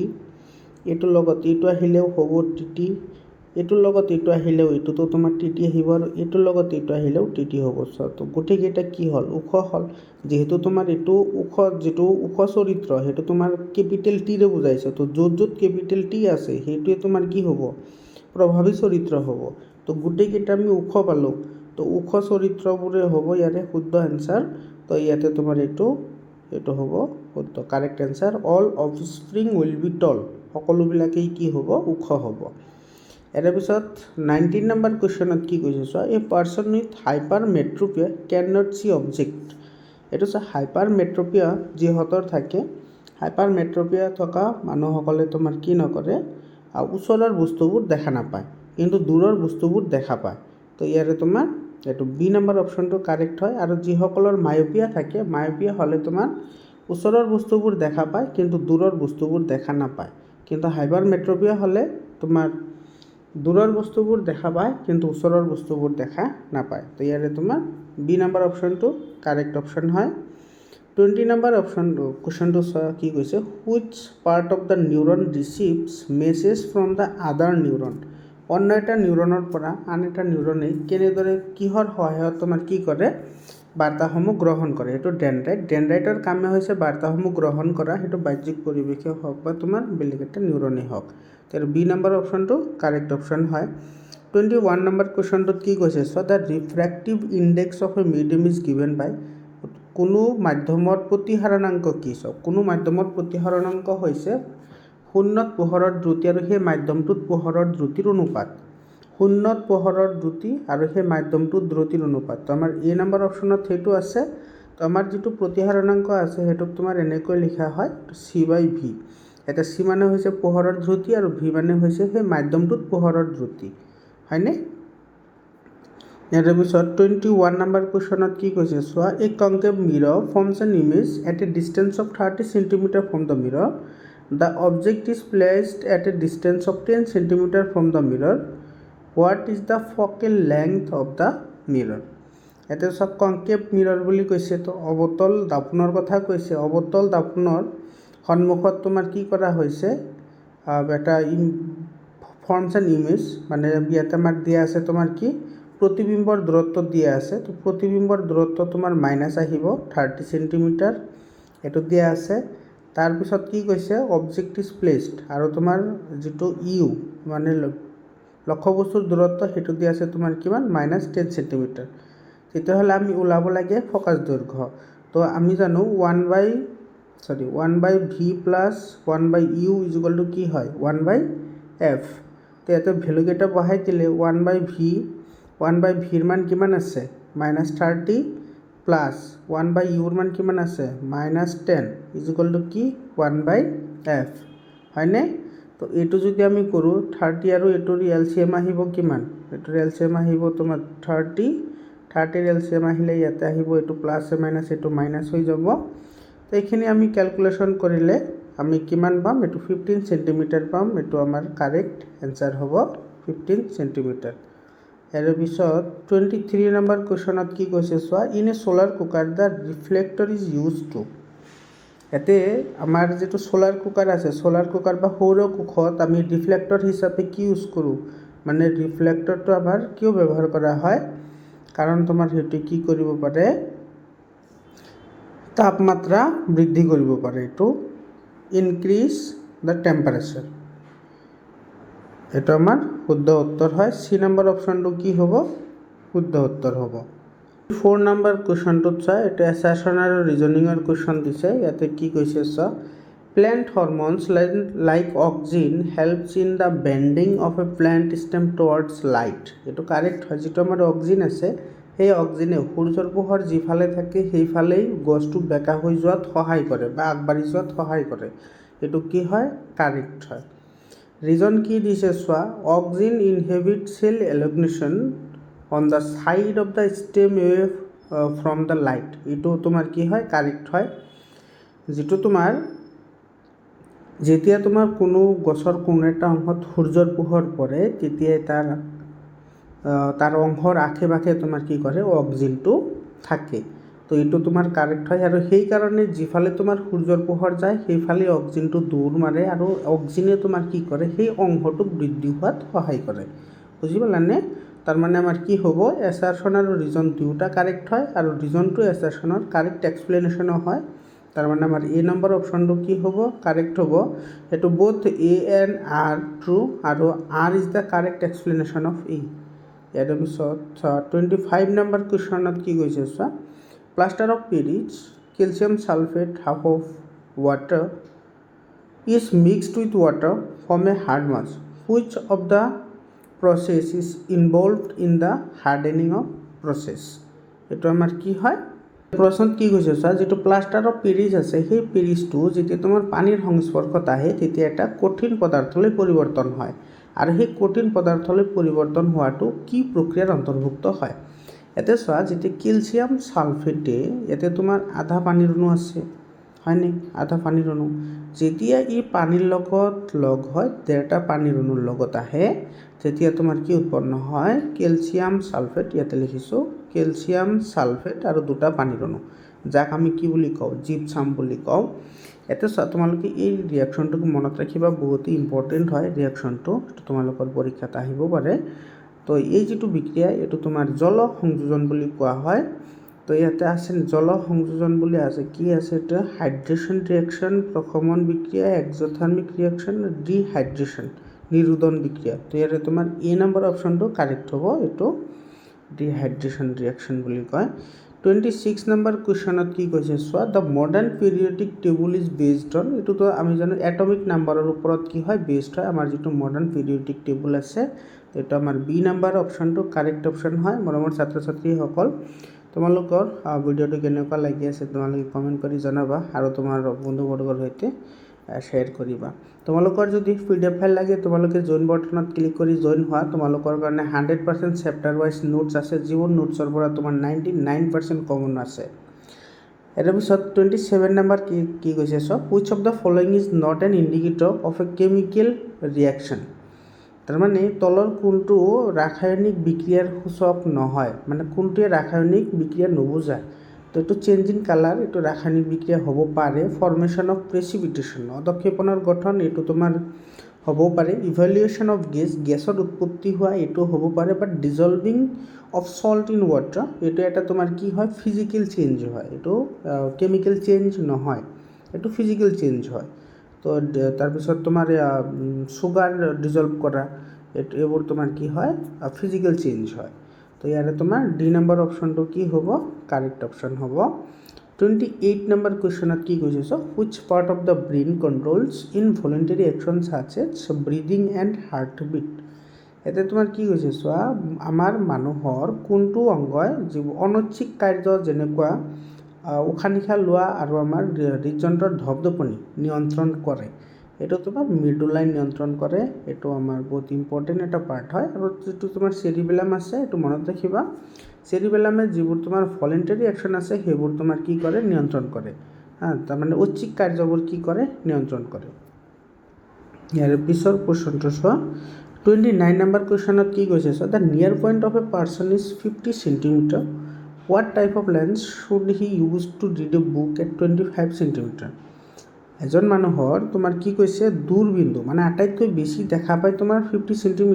এইটোৰ লগত এইটো আহিলেও হ'ব TT, এইটোৰ লগত এইটো আহিলেও এইটোতো তোমাৰ TT আহিব, আৰু এইটোৰ লগত এইটো আহিলেও TT হ'ব। চোৱা, তো গোটেইকেইটা কি হ'ল, ওখ হ'ল। যিহেতু তোমাৰ এইটো যিটো ওখ চৰিত্ৰ, সেইটো তোমাৰ কেপিটেল টিৰে বুজাইছে। তো য'ত য'ত কেপিটেল টি আছে, সেইটোৱে তোমাৰ কি হ'ব, প্ৰভাৱী চৰিত্ৰ হ'ব। তো গোটেইকেইটা আমি ওখ পালোঁ, তো ওখ চৰিত্ৰবোৰে হ'ব ইয়াৰে শুদ্ধ এনচাৰ। তো ইয়াতে তোমাৰ এইটো হ'ব শুদ্ধ correct answer. All offspring will be tall, সকলোবিলাকেই কি হ'ব, ওখ হ'ব। ইয়াৰ পিছত 19 নম্বৰ কুৱেশ্যনত কি কৈছে চোৱা, a person with hypermetropia can not see object. এইটো চোৱা, হাইপাৰ মেট্ৰপিয়া যিহঁতৰ থাকে, হাইপাৰ মেট্ৰপিয়া থকা মানুহসকলে তোমাৰ কি নকৰে, ওচৰৰ বস্তুবোৰ দেখা নাপায়, কিন্তু দূৰৰ বস্তুবোৰ দেখা পায়। তো ইয়াৰে তোমাৰ এইটো B নম্বৰ অপশ্যনটো কাৰেক্ট হয়। আৰু যিসকলৰ মায়োপিয়া থাকে, মায়োপিয়া হ'লে তোমাৰ ওচৰৰ বস্তুবোৰ দেখা পায়, কিন্তু দূৰৰ বস্তুবোৰ দেখা নাপায়। কিন্তু হাইপাৰ মেট্ৰপিয়া হ'লে তোমাৰ দূৰৰ বস্তুবোৰ দেখা পায়, কিন্তু ওচৰৰ বস্তুবোৰ দেখা নাপায়। তো ইয়াৰে তোমাৰ B নম্বৰ অপশ্যনটো কাৰেক্ট অপশ্যন হয়। 20 নম্বৰ কুৱেশ্যনটো চোৱা কি কৈছে, which part of the neuron receives message from the other neuron. অন্য এটা নিউৰনৰ পৰা আন এটা নিউৰনে কেনেদৰে কিহৰ সহায়ত তোমাৰ কি কৰে বাৰ্তাসমূহ গ্ৰহণ কৰে। এইটো ডেনড্ৰাইটৰ কামে হৈছে বাৰ্তাসমূহ গ্ৰহণ কৰা, সেইটো বাহ্যিক পৰিৱেশে হওক বা তোমাৰ বেলেগ এটা নিউৰনেই হওক। তাৰ বি নম্বৰ অপশ্যনটো কাৰেক্ট অপশ্যন হয়। 21 নম্বৰ কুৱেশ্যনটোত কি কৈছে, so' the refractive index of a medium is given by, কোনো মাধ্যমৰ প্ৰতিসৰণাংক কি? চাওক, কোনো মাধ্যমৰ প্ৰতিসৰণাংক হৈছে শূন্যত পোহৰৰ দ্ৰুতি আৰু সেই মাধ্যমটোত পোহৰৰ দ্ৰুতিৰ অনুপাত। শূন্যত পোহৰৰ দ্ৰুতি আৰু সেই মাধ্যমটোত দ্ৰুতিৰ অনুপাত। তো আমাৰ এ নম্বৰ অপশ্যনত সেইটো আছে। তো আমাৰ যিটো প্ৰতিসৰণাংক আছে সেইটোক তোমাৰ এনেকৈ লিখা হয় C/V। এটা C মানে হৈছে পোহৰৰ দ্ৰুতি আৰু V মানে হৈছে সেই মাধ্যমটোত পোহৰৰ দ্ৰুতি, হয়নে? ইয়াৰ পিছত 21 নম্বৰ কুৱেশ্যনত কি কৈছে, চোৱা, a concave mirror forms an image at a distance of 30 cm from the mirror. The object is placed at a distance of 10 cm from the mirror. What is the focal length of the mirror? এতিয়া চব কনকেভ মিৰৰ বুলি কৈছে, তো অৱতল দাপোনৰ কথা কৈছে। অৱতল দাপোনৰ সন্মুখত তোমাৰ কি কৰা হৈছে, এটা ফৰ্মছ এন ইমেজ, মানে ইয়াতে আমাৰ দিয়া আছে তোমাৰ কি প্ৰতিবিম্বৰ দূৰত্ব দিয়া আছে। তো প্ৰতিবিম্বৰ দূৰত্ব তোমাৰ মাইনাছ আহিব 30 cm, এইটো দিয়া আছে। তাৰপিছত কি কৈছে, অবজেক্ট ইজ প্লেচড, আৰু তোমাৰ যিটো ইউ মানে লক্ষ্যবস্তুৰ দূৰত্ব সেইটো দিয়া আছে তোমাৰ কিমান -10 cm। তেতিয়াহ'লে আমি ওলাব লাগে ফ'কাছ দৈৰ্ঘ্য। তো আমি জানো 1/v plus 1/u equal to কি হয় 1/f। তো ইয়াতে ভেলুকেইটা বহাই দিলে 1/vৰ মান কিমান আছে -30 প্লাছ 1/uৰ মান কিমান আছে -10 ইকুৱেল টু কি 1/f, হয়নে? তো এইটো যদি আমি কৰোঁ 30 আৰু এইটোৰ এলচিএম আহিব কিমান, এইটোৰ এলচিএম আহিব তোমাৰ 30ৰ এলচিএম আহিলে ইয়াতে আহিব এইটো প্লাছ মাইনাছ এইটো মাইনাছ হৈ যাব। তো এইখিনি আমি কেলকুলেশ্যন কৰিলে আমি কিমান পাম, এইটো 15 cm পাম। এইটো আমাৰ কাৰেক্ট এনচাৰ হ'ব 15 cm। ইয়াৰ পিছত 23 নম্বৰ কুৱেশ্যনত কি কৈছে, চোৱা, in a solar cooker the reflector is use to. ইয়াতে আমাৰ যিটো সোলাৰ কুকাৰ আছে, সোলাৰ কুকাৰ বা সৌৰ কোষত আমি ৰিফ্লেক্টৰ হিচাপে কি ইউজ কৰোঁ, মানে ৰিফ্লেক্টৰটো আমাৰ কিয় ব্যৱহাৰ কৰা হয়, কাৰণ তোমাৰ সেইটো কি কৰিব পাৰে, তাপমাত্ৰা বৃদ্ধি কৰিব পাৰে। এইটো ইনক্ৰিজ দ্য টেম্পাৰেচাৰ। এইটো আমাৰ শুদ্ধ উত্তৰ হয়। চি নম্বৰ অপশ্যনটো কি হ'ব, শুদ্ধ উত্তৰ হ'ব। 4 নম্বৰ কুৱেশ্যনটোত চাই, এইটো এছাৰশ্যন আৰু ৰিজনিঙৰ কুৱেশ্যন দিছে। ইয়াতে কি কৈছে, চোৱা, plant hormones like auxin helps in the bending of a plant stem towards light. এইটো কাৰেক্ট হয়। যিটো আমাৰ অক্সিন আছে, সেই অক্সিনে সূৰ্যৰ পোহৰ যিফালে থাকে সেইফালেই গছটো বেকা হৈ যোৱাত সহায় কৰে বা আগবাঢ়ি যোৱাত সহায় কৰে। এইটো কি হয়, কাৰেক্ট হয়। ৰিজন কি দিছে, চোৱা, auxin inhibit cell elongation on the side of the stem away from the light. এইটো তোমাৰ কি হয়, কাৰেক্ট হয়। যিটো তোমাৰ যেতিয়া তোমাৰ কোনো গছৰ কোনো এটা অংশত সূৰ্যৰ পোহৰ পৰে, তেতিয়াই তাৰ অংশৰ আশে পাশে তোমাৰ কি কৰে, অক্সিনটো থাকে। তো এইটো তোমাৰ কাৰেক্ট হয়। আৰু সেইকাৰণে যিফালে তোমাৰ সূৰ্যৰ পোহৰ যায় সেইফালে অক্সিনটো দৌৰ মাৰে আৰু অক্সিনে তোমাৰ কি কৰে, সেই অংশটোক বৃদ্ধি হোৱাত সহায় কৰে। বুজি পালানে? তাৰমানে আমাৰ কি হ'ব, এছাৰশ্যন আৰু ৰিজন দুয়োটা কাৰেক্ট হয়, আৰু ৰিজনটো এছাৰশ্যনৰ কাৰেক্ট এক্সপ্লেনেশ্যনো হয়। তাৰমানে আমাৰ এ নম্বৰ অপশ্যনটো কি হ'ব, কাৰেক্ট হ'ব। এইটো both A and R true, আৰু R is the correct explanation of A. ইয়াৰ পিছত 25 নম্বৰ কুৱেশ্যনত কি কৈছে, চোৱা, plaster of Paris calcium sulphate half of water is mixed with water from a hard mass, which of the process is involved in the hardening of process. এইটো আমাৰ কি হয়, প্ৰশ্নত কি কৈছে, চোৱা, যিটো প্লাষ্টাৰ অফ পেৰিছ আছে, সেই পেৰিছটো যেতিয়া তোমাৰ পানীৰ সংস্পৰ্শত আহে তেতিয়া এটা কঠিন পদাৰ্থলৈ পৰিৱৰ্তন হয়। আৰু সেই কঠিন পদাৰ্থলৈ পৰিৱৰ্তন হোৱাটো কি প্ৰক্ৰিয়াৰ অন্তৰ্ভুক্ত হয়। ইয়াতে চোৱা, যেতিয়া কেলছিয়াম ছালফেটে, ইয়াতে তোমাৰ আধা পানীৰ অণু আছে, হয়নে, আধা পানীৰ অণু, যেতিয়া ই পানীৰ লগত লগ হয়, 1.5টা পানীৰ অণুৰ লগত আহে, তেতিয়া তোমাৰ কি উৎপন্ন হয়, কেলছিয়াম ছালফেট। ইয়াতে লিখিছোঁ কেলছিয়াম ছালফেট আৰু 2টা পানীৰ অণু, যাক আমি কি বুলি কওঁ, জিপচাম বুলি কওঁ। ইয়াতে তোমালোকে এই ৰিয়েকশ্যনটোক মনত ৰাখিবা, বহুতেই ইম্পৰ্টেণ্ট হয় ৰিয়েকশ্যনটো, তোমালোকৰ পৰীক্ষাত আহিব পাৰে। তো এই যিটো বিক্ৰিয়া এইটো তোমাৰ জল সংযোজন বুলি কোৱা হয়। তো ইয়াতে আছে জল সংযোজন বুলি আছে, কি আছে এটা হাইড্ৰেশ্যন ৰিয়েকশ্যন, প্ৰশমন বিক্ৰিয়া, এক্সোথাৰ্মিক ৰিয়াকশন, ডিহাইড্ৰেশন নিৰোধন বিক্ৰিয়া। তো ইয়াতে তোমাৰ এ নম্বৰ অপশ্যনটো কাৰেক্ট হ'ব, এইটো ডিহাইড্ৰেশ্যন ৰিয়েকশ্যন বুলি কয়। 26 নম্বৰ কুৱেশ্যনত কি কৈছে চোৱা, the modern periodic table is based on, এইটোতো আমি জানো এটমিক নাম্বাৰৰ ওপৰত কি হয় বেছড হয় আমাৰ যিটো মডাৰ্ণ পিৰিয়ডিক টেবুল আছে। এইটো আমাৰ বি নম্বৰ অপশ্যনটো কাৰেক্ট অপশ্যন হয়। মৰমৰ ছাত্ৰ ছাত্ৰীসকল, তোমালোকৰ ভিডিঅ'টো কেনেকুৱা লাগি আছে তোমালোকে কমেণ্ট কৰি জনাবা আৰু তোমাৰ বন্ধুবৰ্গৰ সৈতে শ্বেয়াৰ কৰিবা। তোমালোকৰ যদি PDF ফাইল লাগে তোমালোকে জইন বটনত ক্লিক কৰি জইন হোৱা। তোমালোকৰ কাৰণে 100% চেপ্টাৰ ৱাইজ নোটছ আছে, যিবোৰ নোটছৰ পৰা তোমাৰ 99% কমন আছে। ইয়াৰ পিছত 27 নম্বৰ কি কৈছে চোৱা, which of the following is not an indicator of A chemical reaction. তাৰমানে তলৰ কোনটো ৰাসায়নিক বিক্ৰিয়াৰ সূচক নহয়, মানে কোনটোৱে ৰাসায়নিক বিক্ৰিয়া নুবুজায়। তো এইটো চেঞ্জ ইন কালাৰ, এইটো ৰাসায়নিক বিক্ৰিয়া হ'ব পাৰে। ফৰ্মেশ্যন অফ প্ৰেচিপিটেশ্যন, অধক্ষেপণৰ গঠন, এইটো তোমাৰ হ'ব পাৰে। ইভেলুৱেশ্যন অফ গেছ, গেছৰ উৎপত্তি হোৱা, এইটো হ'ব পাৰে। But dissolving of salt in water, এইটো এটা তোমাৰ কি হয় ফিজিকেল চেঞ্জ হয়, এইটো কেমিকেল চেঞ্জ নহয়, এইটো ফিজিকেল চেঞ্জ হয়। তো তাৰপিছত তোমাৰ চুগাৰ ডিজলভ কৰা, এইবোৰ তোমাৰ কি হয় ফিজিকেল চেঞ্জ হয়। তো ইয়াৰে তোমাৰ ডি নম্বৰ অপশ্যনটো কি হ'ব কাৰেক্ট অপশ্যন হ'ব। 28 নম্বৰ কুৱেশ্যনত কি কৈছে so, which part of the brain controls involuntary action such as breathing and heartbeat. ইয়াতে তোমাৰ কি কৈছে চোৱা, আমাৰ মানুহৰ কোনটো অংগই যিবোৰ অনৈচ্ছিক কাৰ্য যেনেকুৱা উশাহ নিশাহ লোৱা আৰু আমাৰ হৃদযন্ত্ৰৰ ধপধপনি নিয়ন্ত্ৰণ কৰে, এইটো তোমাৰ মিডুলাই নিয়ন্ত্ৰণ কৰে। এইটো আমাৰ বহুত ইম্পৰ্টেণ্ট এটা পাৰ্ট হয়। আৰু যিটো তোমাৰ চেৰিবেলাম আছে এইটো মনত ৰাখিবা, চেৰিবেলামে যিবোৰ তোমাৰ ভলেণ্টাৰী একশ্যন আছে সেইবোৰ তোমাৰ কি কৰে নিয়ন্ত্ৰণ কৰে। তাৰমানে ঐচ্ছিক কাৰ্যবোৰ কি কৰে নিয়ন্ত্ৰণ কৰে। ইয়াৰ পিছৰ কুৱেশ্যনটো চোৱা, 29 নম্বৰ কুৱেশ্যনত কি কৈছে চোৱা, the near point of a person is 50 cm, what type of lens should he use to read a book at 25 cm। এজন মানুহৰ তোমাৰ কি কৈছে দূৰবিন্দু, মানে আটাইতকৈ বেছি দেখা পায় তোমাৰ 50 cm,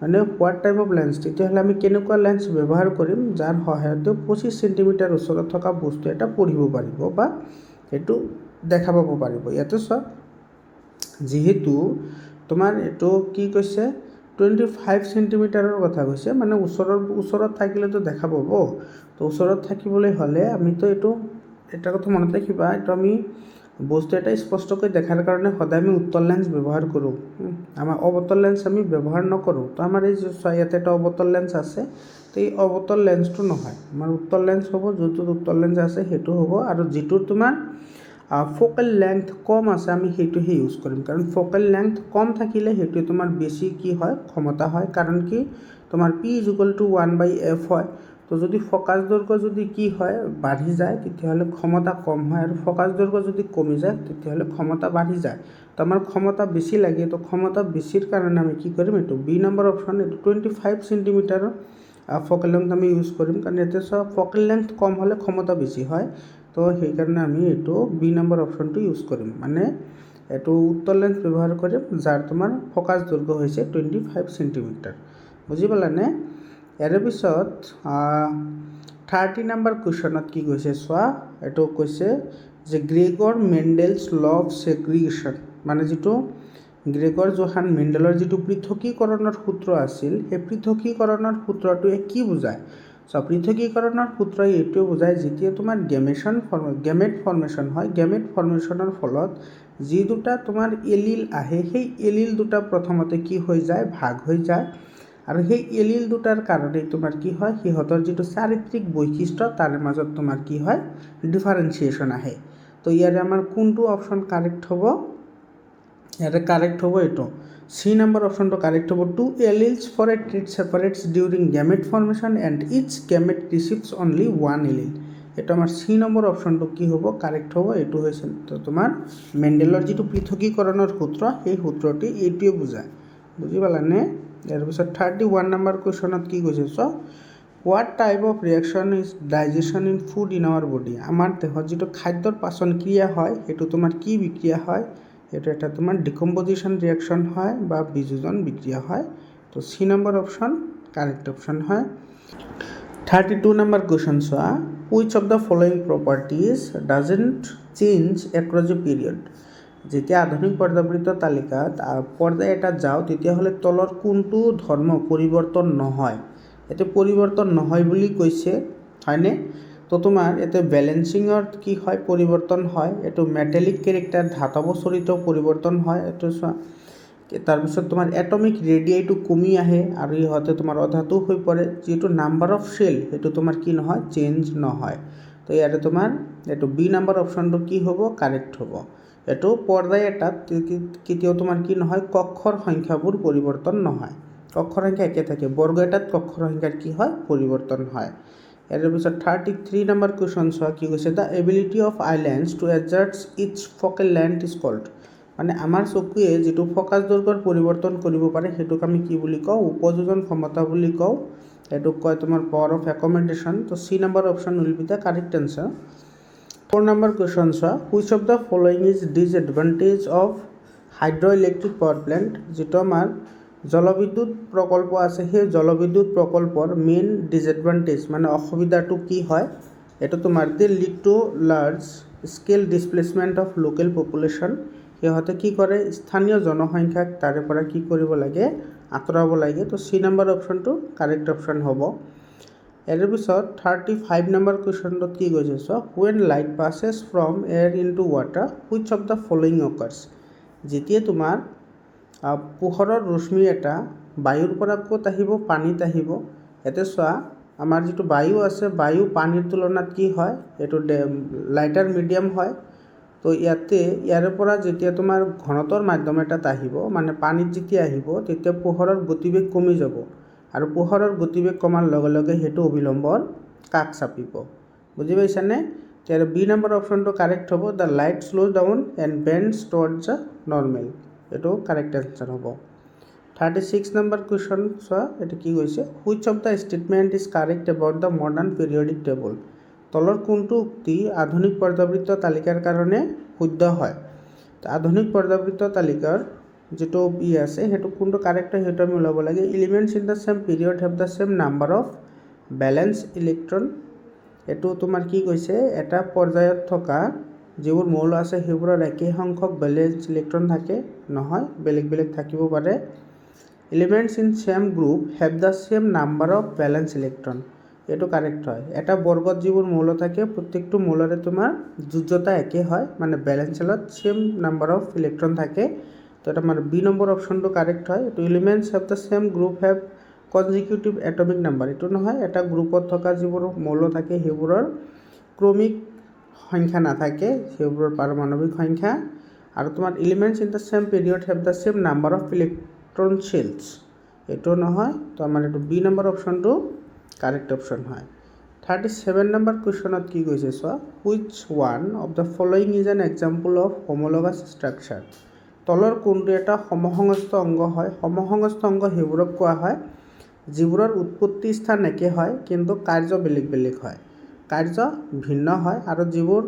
মানে হোৱাট টাইপ অফ লেন্স, তেতিয়াহ'লে আমি কেনেকুৱা লেন্স ব্যৱহাৰ কৰিম যাৰ সহায়তে 25 cm ওচৰত থকা বস্তু এটা পঢ়িব পাৰিব বা সেইটো দেখা পাব পাৰিব। ইয়াতে চোৱা, যিহেতু তোমাৰ এইটো কি কৈছে 25 cm কথা কৈছে, মানে ওচৰত থাকিলেতো দেখা পাব। তো ওচৰত থাকিবলৈ হ'লে আমিতো এইটো এটা কথা মনত ৰাখিবা, এইটো আমি বস্তু এটা স্পষ্টকৈ দেখাৰ কাৰণে সদায় আমি উত্তল লেন্স ব্যৱহাৰ কৰোঁ, আমাৰ অৱতল লেন্স আমি ব্যৱহাৰ নকৰোঁ। তো আমাৰ এই ইয়াতে এটা অৱতল লেন্স আছে, তো এই অৱতল লেন্সটো নহয়, আমাৰ উত্তল লেন্স হ'ব, যোনটোত উত্তল লেন্স আছে সেইটো হ'ব। আৰু যিটো তোমাৰ ফ'কেল লেংথ কম আছে আমি সেইটোহে ইউজ কৰিম, কাৰণ ফ'কেল লেংথ কম থাকিলে সেইটোৱে তোমাৰ বেছি কি হয় ক্ষমতা হয়। কাৰণ কি তোমাৰ P=1/f হয়। তো যদি ফ'কাছ দৈৰ্ঘ্য যদি কি হয় বাঢ়ি যায় তেতিয়াহ'লে ক্ষমতা কম হয়, আৰু ফ'কাছ দৈৰ্ঘ্য যদি কমি যায় তেতিয়াহ'লে ক্ষমতা বাঢ়ি যায়। তো আমাৰ ক্ষমতা বেছি লাগে, তো ক্ষমতা বেছিৰ কাৰণে আমি কি কৰিম, এইটো বি নম্বৰ অপশ্যন, এইটো 25 cm ফ'কেল লেংথ আমি ইউজ কৰিম। কাৰণ ইয়াতে চোৱা ফ'কেল লেংথ কম হ'লে ক্ষমতা বেছি হয়, তো সেইকাৰণে আমি এইটো বি নম্বৰ অপশ্যনটো ইউজ কৰিম, মানে এইটো উত্তল লেন্স ব্যৱহাৰ কৰিম যাৰ তোমাৰ ফ'কাছ দৈৰ্ঘ্য হৈছে 25 cm। বুজি পালানে? ইয়াৰ পিছত 30 নম্বৰ কুৱেশ্যনত কি কৈছে চোৱা, এইটো কৈছে যে গ্ৰেগৰ মেণ্ডেলছ ল অফ ছেগ্ৰিগেশ্যন, মানে যিটো গ্ৰেগৰ জোহান মেণ্ডেলৰ যিটো পৃথকীকৰণৰ সূত্ৰ আছিল, সেই পৃথকীকৰণৰ সূত্ৰটোৱে কি বুজায়। চ' পৃথকীকৰণৰ সূত্ৰই এইটোৱে বুজায়, যেতিয়া তোমাৰ গেমেট ফৰ্মেশ্যন হয়, গেমেট ফৰ্মেশ্যনৰ ফলত যি দুটা তোমাৰ এলিল আহে সেই এলিল দুটা প্ৰথমতে কি হৈ যায় ভাগ হৈ যায়, আৰু সেই এলিল দুটাৰ কাৰণে তোমাৰ কি হয় সিহঁতৰ যিটো চাৰিত্ৰিক বৈশিষ্ট্য তাৰে মাজত তোমাৰ কি হয় ডিফাৰেঞ্চিয়েশ্যন আহে। তো ইয়াৰে আমাৰ কোনটো অপশ্যন কাৰেক্ট হ'ব, ইয়াতে কাৰেক্ট হ'ব এইটো চি নম্বৰ অপশ্যনটো কাৰেক্ট হ'ব। 2 alleles for a trait separates during gamete formation and each gamete receives only 1 allele। এইটো আমাৰ চি নম্বৰ অপশ্যনটো কি হ'ব কাৰেক্ট হ'ব, এইটো হৈছে তোমাৰ মেণ্ডেলৰ যিটো পৃথকীকৰণৰ সূত্ৰ সেই সূত্ৰটি এইটোৱে বুজায়। বুজি পালানে? ইয়াৰ পিছত 31 নম্বৰ কুৱেশ্যনত কি কৈছে so, what type of reaction is digestion in food in our body. আমাৰ দেহত যিটো খাদ্যৰ পাচন ক্ৰিয়া হয় সেইটো তোমাৰ কি বিক্ৰিয়া হয়, সেইটো এটা তোমাৰ ডিকম্পজিশ্যন ৰিয়েকশ্যন হয় বা বিযোজন বিক্ৰিয়া হয়। তো C number option correct option হয়। 32 নম্বৰ কুৱেশ্যন চোৱা, which of the following properties doesn't change across A period. যেতিয়া আধুনিক পৰ্যাবৃত্ত তালিকাত পৰ্যায় এটা যাওঁ তেতিয়াহ'লে তলৰ কোনটো ধৰ্ম পৰিৱৰ্তন নহয়। এতিয়া পৰিৱৰ্তন নহয় বুলি কৈছে, হয়নে? তো তোমাৰ এতিয়া বেলেঞ্চিঙৰ কি হয়, পৰিৱৰ্তন হয়। এইটো মেটেলিক কেৰেক্টাৰ ধাতৱ চৰিত্ৰ পৰিৱৰ্তন হয়। এইটো চোৱা, তাৰপিছত তোমাৰ এটমিক ৰেডিয়াইটো কমি আহে আৰু ইহঁতে তোমাৰ অধাতু হৈ পৰে। যিটো নাম্বাৰ অফ চেল সেইটো তোমাৰ কি নহয়, চেঞ্জ নহয়। তো ইয়াতে তোমাৰ এইটো বি নম্বৰ অপশ্যনটো কি হ'ব, কাৰেক্ট হ'ব। এইটো পৰ্যায় এটাত কেতিয়াও তোমাৰ কি নহয়, কক্ষৰ সংখ্যাবোৰ পৰিৱৰ্তন নহয়। কক্ষৰ সংখ্যা একে থাকে, বৰ্গ এটাত কক্ষৰ সংখ্যাৰ কি হয়, পৰিৱৰ্তন হয়। ইয়াৰ পিছত 33 নম্বৰ কুৱেশ্যন চোৱা, কি কৈছে, the ability of eye lens to adjust its focal length is called. মানে আমাৰ চকুৱে যিটো ফকাছ দৈৰ্ঘ্যৰ পৰিৱৰ্তন কৰিব পাৰে সেইটোক আমি কি বুলি কওঁ, উপযোজন ক্ষমতা বুলি কওঁ। এইটোক কয় তোমাৰ পাৱাৰ অফ একমডেশ্যন। তো C number option will be the correct answer. 4 number question চোৱা, which of the following is disadvantage of hydro electric power plant. যিটো আমাৰ জলবিদ্যুৎ প্ৰকল্প আছে, সেই জলবিদ্যুৎ প্ৰকল্পৰ মেইন ডিসএডভান্টেজ মানে অসুবিধাটো কি হয়, এইটো তোমাৰ দি lead to large scale displacement of local population. সিহঁতে কি কৰে, স্থানীয় জনসংখ্যাক তাৰে পৰা কি কৰিব লাগে, আঁতৰাব লাগে। তো সি নম্বৰ অপশ্যনটো কাৰেক্ট অপশ্যন হ'ব। ইয়াৰ পিছত 35 নম্বৰ কুৱেশ্যনটোত কি কৈছে চোৱা, when light passes from air into water which of the following occurs. যেতিয়া তোমাৰ পোহৰৰ ৰশ্মি এটা বায়ুৰ পৰা ক'ত আহিব, পানীত আহিব। ইয়াতে চোৱা, আমাৰ যিটো বায়ু আছে, বায়ু পানীৰ তুলনাত কি হয়, এইটো লাইটাৰ মিডিয়াম হয়। তো ইয়াৰে পৰা যেতিয়া তোমাৰ ঘনতৰ মাধ্যম এটাত আহিব, মানে পানীত যেতিয়া আহিব, তেতিয়া পোহৰৰ গতিবেগ কমি যাব আৰু পোহৰৰ গতিবেগ কমাৰ লগে লগে সেইটো অবিলম্বৰ কাষ চাপিব। বুজি পাইছানে? তেতিয়া বি নম্বৰ অপশ্যনটো কাৰেক্ট হ'ব। The light slow' down and bands towards the normal. এইটো কাৰেক্ট এনচাৰ হ'ব। 36 নম্বৰ কুৱেশ্যন চোৱা, এইটো কি কৈছে, which of the statement is correct about the modern periodic table. তলৰ কোনটো উক্তি আধুনিক পৰ্যাবৃত্ত তালিকাৰ কাৰণে শুদ্ধ হয়। তো আধুনিক পৰ্যাবৃত্ত তালিকাৰ যিটো আছে সেইটো কোনটো কাৰেক্ট হয় সেইটো আমি ওলাব লাগে। Elements in the same period have the same number of valence electron. এইটো তোমাৰ কি কৈছে, এটা পৰ্যায়ত থকা যিবোৰ মৌল আছে সেইবোৰৰ একেই সংখ্যক বেলেঞ্চ ইলেক্ট্ৰন থাকে, নহয়, বেলেগ বেলেগ থাকিব পাৰে। Elements in same group have the same number of valence electron. এইটো কাৰেক্ট হয়। এটা বৰ্গত যিবোৰ মৌল থাকে প্ৰত্যেকটো মৌলৰে তোমাৰ যোজ্যতা একে হয়, মানে বেলেঞ্চ চেলত চেম নাম্বাৰ অফ ইলেক্ট্ৰন থাকে। তো এটা মানে বি নম্বৰ অপশ্যনটো কাৰেক্ট হয়। এইটো elements have the same group have consecutive atomic number. এইটো নহয়, এটা গ্ৰুপত থকা যিবোৰ মৌল থাকে সেইবোৰৰ ক্ৰমিক সংখ্যা নাথাকে, সেইবোৰৰ পাৰমাণৱিক সংখ্যা। আৰু তোমাৰ elements in the same period have the same number of electron shells. এইটো নহয়, তো আমাৰ এইটো বি নম্বৰ অপশ্যনটো কাৰেক্ট অপশ্যন হয়। 37 নম্বৰ কুৱেশ্যনত কি কৈছে চোৱা, which one of the following is an example of homologous structure. তলৰ কোনটো এটা সমসংস্থ অংগ হয়। সমসংস্থ অংগ সেইবোৰক কোৱা হয় যিবোৰৰ উৎপত্তি স্থান একে হয় কিন্তু কাৰ্য বেলেগ বেলেগ হয়, কাৰ্য ভিন্ন হয়। আৰু যিবোৰ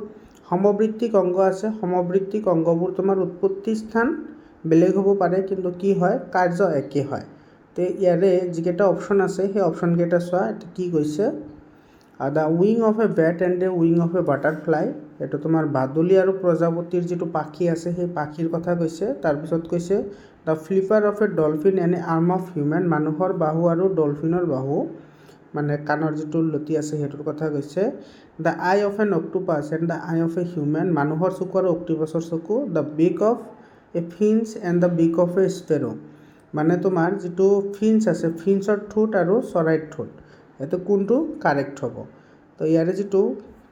সমবৃত্তিক অংগ আছে, সমবৃত্তিক অংগবোৰ তোমাৰ উৎপত্তি স্থান বেলেগ হ'ব পাৰে কিন্তু কি হয়, কাৰ্য একে হয়। তো ইয়াৰে যিকেইটা অপশ্যন আছে সেই অপশ্যনকেইটা চোৱা, এইটো কি কৈছে, the wing of a bat and a wing of a butterfly. এইটো তোমাৰ বাদুলি আৰু প্ৰজাপতিৰ যিটো পাখি আছে সেই পাখিৰ কথা কৈছে। তাৰপিছত কৈছে the flipper of a dolphin and a arm of human. মানুহৰ বাহু আৰু ডলফিনৰ বাহু, মানে কাণৰ যিটো লতি আছে সেইটোৰ কথা কৈছে। The I of N octopus and the I of A human. মানুহৰ চকু আৰু অক্টোপাছৰ চকু। দ্য বিক of A Finch and the বিক অফ এ স্পেৰো। মানে তোমাৰ যিটো ফিঞ্চ আছে, ফিঞ্চৰ ঠোঁট আৰু চৰাইৰ ঠোঁট। এইটো কোনটো কাৰেক্ট হ'ব। তো ইয়াৰে যিটো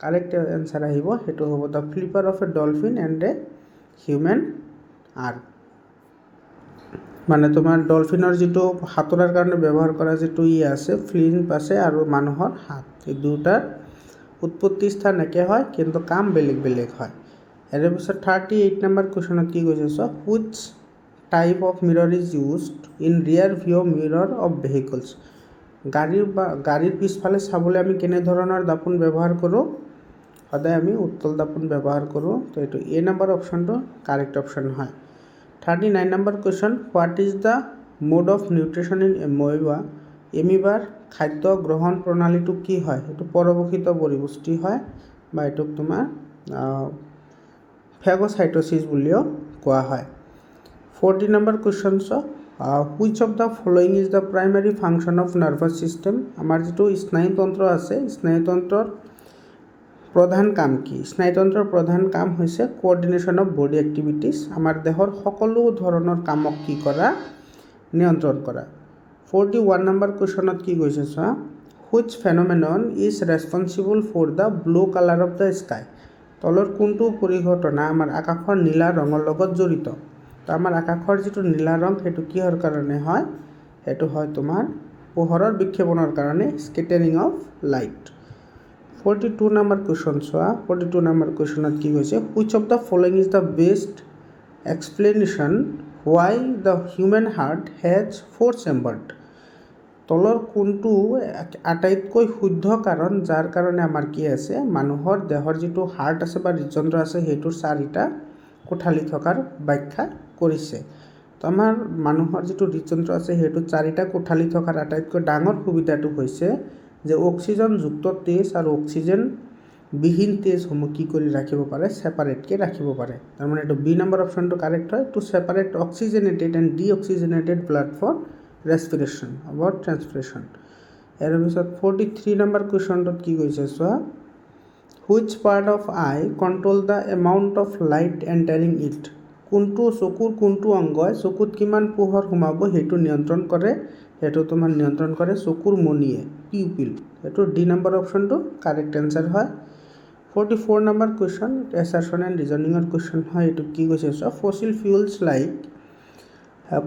কাৰেক্ট এনচাৰ আহিব সেইটো হ'ব the flipper of a dolphin and a human arm. মানে তোমাৰ ডলফিনৰ যিটো সাঁতোৰাৰ কাৰণে ব্যৱহাৰ কৰা যিটো আছে, ফ্লিপ আছে, আৰু মানুহৰ হাত, এই দুটাৰ উৎপত্তি স্থান একে হয় কিন্তু কাম বেলেগ বেলেগ হয়। ইয়াৰ পিছত 38 নম্বৰ কুৱেশ্যনত কি কৈছে চোৱা, which type of মিৰৰ is used in ৰিয়াৰ ভিউ মিৰৰ অফ ভেহিকলছ। গাড়ীৰ পিছফালে চাবলৈ আমি কেনেধৰণৰ দাপোন ব্যৱহাৰ কৰোঁ? সদায় আমি উত্তল দাপোন ব্যৱহাৰ কৰোঁ। তো এইটো এ নম্বৰ অপশ্যনটো কাৰেক্ট অপশ্যন হয়। 39 number question, what is the mode of nutrition in amoeba? এমিবাৰ খাদ্য গ্ৰহণ প্ৰণালীটো কি হয়? এইটো পৰৱৰ্তিত পৰিপুষ্টি হয় বা এইটোক তোমাৰ ফেগোচাইটোচিছ বুলিও কোৱা হয়। 40 নম্বৰ কুৱেশ্যন চাওক, which of the following is the primary function of nervous system? আমাৰ যিটো স্নায়ুতন্ত্ৰ আছে, স্নায়ুতন্ত্ৰৰ প্ৰধান কাম কি? স্নায়ুতন্ত্ৰৰ প্ৰধান কাম হৈছে কোঅৰ্ডিনেশ্যন অফ বডি এক্টিভিটিছ। আমাৰ দেহৰ সকলো ধৰণৰ কামক কি কৰা? নিয়ন্ত্ৰণ কৰা। 41 নম্বৰ কুৱেশ্যনত কি কৈছে চোৱা, which phenomenon is responsible for the blue colour of the sky? তলৰ কোনটো পৰিঘটনা আমাৰ আকাশৰ নীলা ৰঙৰ লগত জড়িত? তো আমাৰ আকাশৰ যিটো নীলা ৰং সেইটো কিহৰ কাৰণে হয়? সেইটো হয় তোমাৰ পোহৰৰ বিক্ষেপণৰ কাৰণে, scattering of light. 42 number question চোৱা, 42 নম্বৰ কুৱেশ্যনত কি কৈছে, which of the following is the best explanation why the human heart has 4 chambered? তলৰ কোনটো আটাইতকৈ শুদ্ধ কাৰণ যাৰ কাৰণে আমাৰ কি আছে, মানুহৰ দেহৰ যিটো হাৰ্ট আছে বা হৃদযন্ত্ৰ আছে সেইটোৰ 4টা কোঠালি থকাৰ ব্যাখ্যা কৰিছে? তো আমাৰ মানুহৰ যিটো হৃদযন্ত্ৰ আছে সেইটোত 4টা কোঠালি থকাৰ আটাইতকৈ ডাঙৰ সুবিধাটো হৈছে যে অক্সিজেনযুক্ত তেজ আৰু অক্সিজেনবিহীন তেজসমূহ কি কৰি ৰাখিব পাৰে? ছেপাৰেটকৈ ৰাখিব পাৰে। তাৰমানে এইটো বি নম্বৰ অপশ্যনটো কাৰেক্ট হয়, to separate oxygenated and deoxygenated blood for respiration or transpiration. ইয়াৰ পিছত 43 নম্বৰ কুৱেশ্যনটোত কি কৈছে চোৱা, which part of eye control the amount of light entering it? চকুৰ কোনটো অংগই চকুত কিমান পোহৰ সোমাব সেইটো নিয়ন্ত্ৰণ কৰে? সেইটো তোমাৰ নিয়ন্ত্ৰণ কৰে চকুৰ মণিয়ে, পিউপিল। সেইটো ডি নম্বৰ অপশ্যনটো কাৰেক্ট এনচাৰ হয়। 44 নম্বৰ কুৱেশ্যন, এছাৰশ্যন এণ্ড ৰিজনিঙৰ কুৱেশ্যন হয়। এইটো কি কৈছে চোৱা, fossil fuels like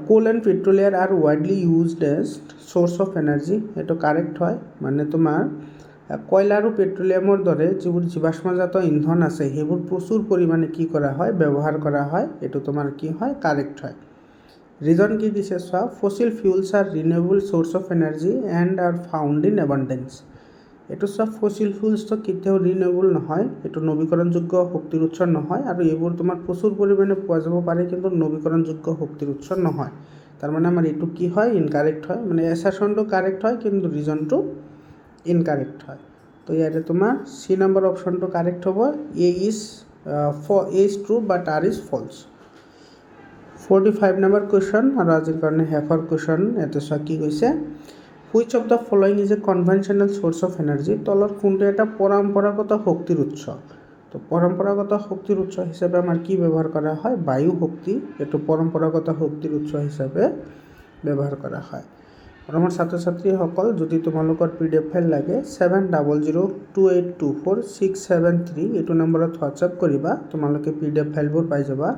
coal and petroleum are widely used as source of energy? এইটো কাৰেক্ট হয়। মানে তোমাৰ কয়লা আৰু পেট্ৰলিয়ামৰ দৰে যিবোৰ জীৱাশ্মজাত ইন্ধন আছে সেইবোৰ প্ৰচুৰ পৰিমাণে কি কৰা হয়? ব্যৱহাৰ কৰা হয়। এইটো তোমাৰ কি হয়? কাৰেক্ট হয়। ৰিজন কি দিছে চোৱা, fossil fuels are renewable source of energy and are found in abundance. এইটো চোৱা, ফচিল ফিউলছটো কেতিয়াও ৰিনিউৱেবল নহয়, এইটো নৱীকৰণযোগ্য শক্তিৰ উৎস নহয়, আৰু এইবোৰ তোমাৰ প্ৰচুৰ পৰিমাণে পোৱা যাব পাৰে কিন্তু নৱীকৰণযোগ্য শক্তিৰ উৎস নহয়। তাৰমানে আমাৰ এইটো কি হয়? ইনকাৰেক্ট হয়। মানে এছাৰশ্যনটো কাৰেক্ট হয় কিন্তু ৰিজনটো ইনকাৰেক্ট হয়। তো ইয়াতে তোমাৰ চি নম্বৰ অপশ্যনটো কাৰেক্ট হ'ব, A is true but R is false. 45 number question আৰু আজিৰ কাৰণে শেষৰ কুৱেশ্যন। ইয়াতে চোৱা কি কৈছে, which of the following is a conventional source of energy? তলৰ কোনটো এটা পৰম্পৰাগত শক্তিৰ উৎস? তো পৰম্পৰাগত শক্তিৰ উৎস হিচাপে আমাৰ কি ব্যৱহাৰ কৰা হয়? বায়ু শক্তি। এইটো পৰম্পৰাগত শক্তিৰ উৎস হিচাপে ব্যৱহাৰ কৰা হয়। আৰু আমাৰ ছাত্ৰ ছাত্ৰীসকল, যদি তোমালোকৰ PDF ফাইল লাগে 7002824673 এইটো নম্বৰত হোৱাটছআপ কৰিবা, তোমালোকে PDF ফাইলবোৰ পাই যাবা।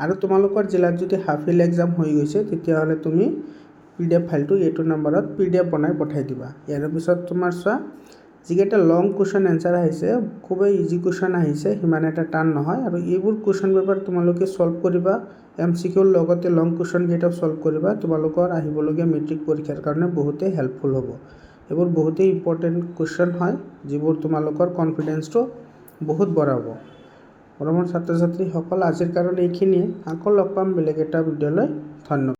আৰু তোমালোকৰ জিলাত যদি হাফিল এক্সাম হৈ গৈছে তেতিয়াহ'লে তুমি PDF ফাইলটো এইটো নম্বৰত PDF বনাই পঠাই দিবা। ইয়াৰ পিছত তোমাৰ চোৱা, যিকেইটা লং কুৱেশ্যন এনচাৰ আহিছে খুবেই ইজি কুৱেশ্যন আহিছে, সিমান এটা টান নহয়। আৰু এইবোৰ কুৱেশ্যন পেপাৰ তোমালোকে ছল্ভ কৰিবা, MCQৰ লগতে লং কুৱেশ্যন কেইটাও ছল্ভ কৰিবা, তোমালোকৰ আহিবলগীয়া মেট্ৰিক পৰীক্ষাৰ কাৰণে বহুতেই হেল্পফুল হ'ব। এইবোৰ বহুতেই ইম্পৰ্টেণ্ট কুৱেশ্যন হয় যিবোৰ তোমালোকৰ কনফিডেন্সটো বহুত বঢ়াব। মোৰ ছাত্ৰ ছাত্ৰীসকল, আজিৰ কাৰণে এইখিনিয়ে। আকৌ লগ পাম বেলেগ এটা ভিডিঅ'লৈ। ধন্যবাদ।